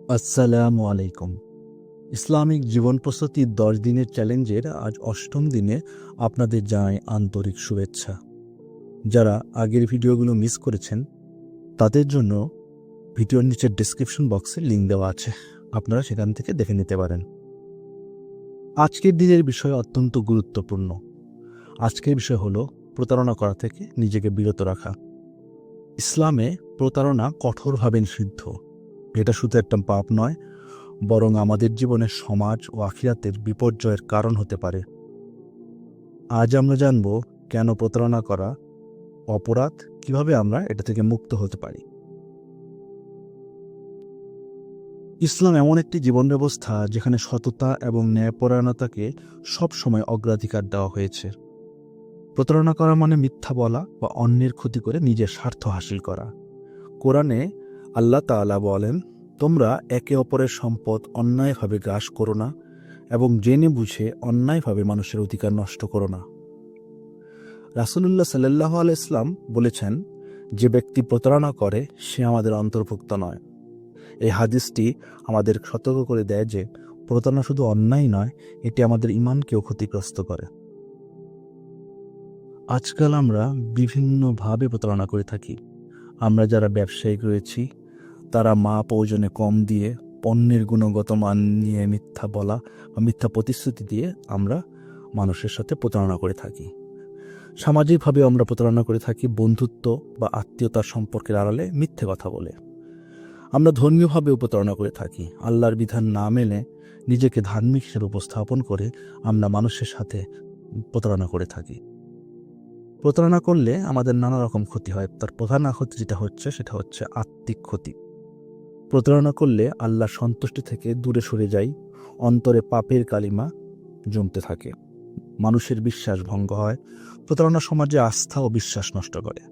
আসসালামু আলাইকুম। ইসলামিক জীবন প্রস্তুতির 10 দিনের চ্যালেঞ্জের আজ 8ম দিনে আপনাদের জানাই আন্তরিক শুভেচ্ছা। যারা আগের ভিডিওগুলো মিস করেছেন তাদের জন্য ভিডিওর নিচের ডেসক্রিপশন বক্সে লিঙ্ক দেওয়া আছে, আপনারা সেখান থেকে দেখে নিতে পারেন। আজকের দিনের বিষয় অত্যন্ত গুরুত্বপূর্ণ। আজকের বিষয় হলো প্রতারণা করা থেকে নিজেকে বিরত রাখা। ইসলামে প্রতারণা কঠোরভাবে নিষিদ্ধ। এটা শুধু একটা পাপ নয়, বরং আমাদের জীবনের সমাজ ও আখিরাতের বিপর্যয়ের কারণ হতে পারে। আজ আমরা জানব কেন প্রতারণা করা অপরাধ, কিভাবে আমরা এটা থেকে মুক্ত হতে পারি। ইসলাম এমন একটি জীবন ব্যবস্থা যেখানে সততা এবং ন্যায়পরায়ণতাকে সবসময় অগ্রাধিকার দেওয়া হয়েছে। প্রতারণা করা মানে মিথ্যা বলা বা অন্যের ক্ষতি করে নিজের স্বার্থ হাসিল করা। কোরআনে আল্লাহ তাআলা বলেন, তোমরা একে অপরের সম্পদ অন্যায়ভাবে গ্রাস করো না এবং জেনে বুঝে অন্যায়ভাবে মানুষের অধিকার নষ্ট করো না। রাসূলুল্লাহ সাল্লাল্লাহু আলাইহি ওয়াসাল্লাম বলেছেন, যে ব্যক্তি প্রতারণা করে সে আমাদের অন্তর্ভুক্ত নয়। এই হাদিসটি আমাদের সতর্ক করে দেয় যে প্রতারণা শুধু অন্যায় নয়, এটি আমাদের ঈমানকেও ক্ষতিগ্রস্ত করে। আজকাল আমরা বিভিন্নভাবে প্রতারণা করে থাকি। আমরা যারা ব্যবসায়িক রয়েছি তারা মাপ ওজনে কম দিয়ে, পণ্যের গুণগত মান নিয়ে মিথ্যা বলা বা মিথ্যা প্রতিশ্রুতি দিয়ে আমরা মানুষের সাথে প্রতারণা করে থাকি। সামাজিকভাবে আমরা প্রতারণা করে থাকি বন্ধুত্ব বা আত্মীয়তার সম্পর্কের আড়ালে মিথ্যে কথা বলে। আমরা ধর্মীয়ভাবেও প্রতারণা করে থাকি। আল্লাহর বিধান না মেনে নিজেকে ধার্মিক হিসেবে উপস্থাপন করে আমরা মানুষের সাথে প্রতারণা করে থাকি। প্রতারণা করলে আমাদের নানা রকম ক্ষতি হয়। তার প্রধান ক্ষতি সেটা হচ্ছে আত্মিক ক্ষতি। প্রতারণা করলে আল্লাহর সন্তুষ্টি থেকে দূরে সরে যাই, অন্তরে পাপের কালিমা জমতে থাকে, মানুষের বিশ্বাস ভঙ্গ হয়। প্রতারণা সমাজে আস্থা ও বিশ্বাস নষ্ট করে।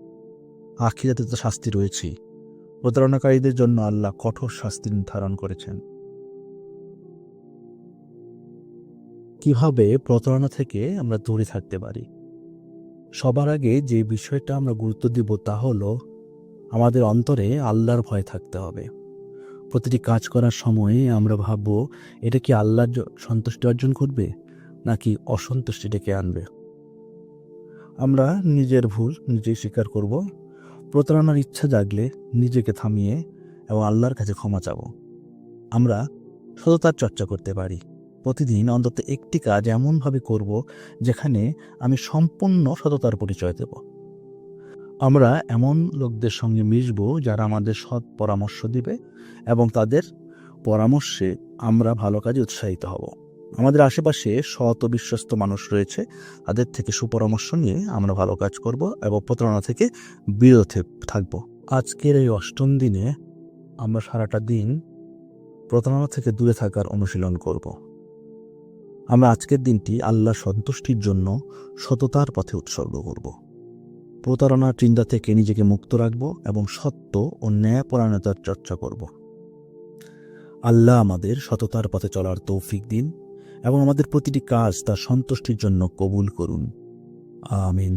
আখিরাতে তো শাস্তি রয়েছেই। প্রতারণাকারীদের জন্য আল্লাহ কঠোর শাস্তি নির্ধারণ করেছেন। কিভাবে প্রতারণা থেকে আমরা দূরে থাকতে পারি? সবার আগে যে বিষয়টা আমরা গুরুত্ব দিব তা হলো আমাদের অন্তরে আল্লাহর ভয় থাকতে হবে। প্রতিটি কাজ করার সময়ে আমরা ভাবব, এটা কি আল্লাহর সন্তুষ্টি অর্জন করবে নাকি অসন্তুষ্টি ডেকে আনবে। আমরা নিজের ভুল নিজেই স্বীকার করব। প্রতারণার ইচ্ছা জাগলে নিজেকে থামিয়ে এবং আল্লাহর কাছে ক্ষমা চাব। আমরা সততার চর্চা করতে পারি। প্রতিদিন অন্তত একটি কাজ এমনভাবে করব যেখানে আমি সম্পূর্ণ সততার পরিচয় দেব। আমরা এমন লোকদের সঙ্গে মিশব যারা আমাদের সৎ পরামর্শ দিবে এবং তাদের পরামর্শে আমরা ভালো কাজে উৎসাহিত হব। আমাদের আশেপাশে সৎ ও বিশ্বস্ত মানুষ রয়েছে, তাদের থেকে সুপরামর্শ নিয়ে আমরা ভালো কাজ করব এবং প্রতারণা থেকে বিরত থাকব। আজকের এই 8ম দিনে আমরা সারাটা দিন প্রতারণা থেকে দূরে থাকার অনুশীলন করব। আমরা আজকের দিনটি আল্লাহর সন্তুষ্টির জন্য সততার পথে উৎসর্গ করব। প্রতারণার চিন্তা থেকে নিজেকে মুক্ত রাখব এবং সত্য ও ন্যায়পরায়ণতার চর্চা করব। আল্লাহ আমাদের সততার পথে চলার তৌফিক দিন এবং আমাদের প্রতিটি কাজ তার সন্তুষ্টির জন্য কবুল করুন। আমিন।